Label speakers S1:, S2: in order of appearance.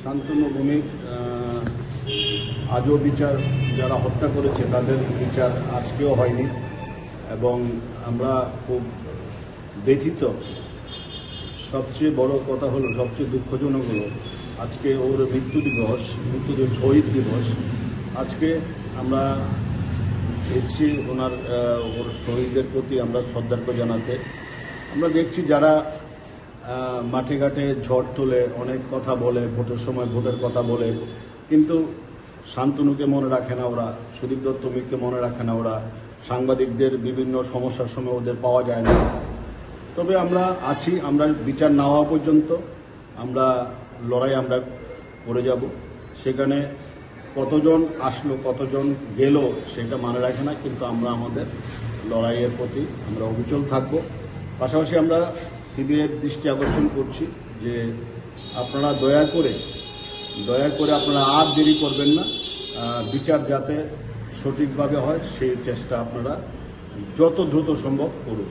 S1: শান্তনু ভৌমিক আজও বিচার, যারা হত্যা করেছে তাদের বিচার আজকেও হয়নি এবং আমরা খুব ব্যথিত। সবচেয়ে বড় কথা হলো, সবচেয়ে দুঃখজনক হলো আজকে ওর মৃত্যু দিবস, শহীদ দিবস। আজকে আমরা এসেছি ওর শহীদের প্রতি আমরা শ্রদ্ধার্ঘ্য জানাতে। আমরা দেখছি যারা মাঠে ঘাটে ঝড় তোলে, অনেক কথা বলে, ভোটের সময় ভোটের কথা বলে, কিন্তু শান্তনুকে মনে রাখে না ওরা, সুদীপ দত্ত মিককে মনে রাখে না ওরা, সাংবাদিকদের বিভিন্ন সমস্যার সময় ওদের পাওয়া যায় না। তবে আমরা আছি, আমরা বিচার না হওয়া পর্যন্ত আমরা লড়াই আমরা করে যাব। সেখানে কতজন আসলো কতজন গেল সেটা মনে রাখে না, কিন্তু আমরা আমাদের লড়াইয়ের প্রতি আমরা অবিচল থাকব। পাশাপাশি আমরা সিবিআইয়ের দৃষ্টি আকর্ষণ করছি যে আপনারা দয়া করে আপনারা আর দেরি করবেন না, বিচার যাতে সঠিকভাবে হয় সেই চেষ্টা আপনারা যত দ্রুত সম্ভব করুন।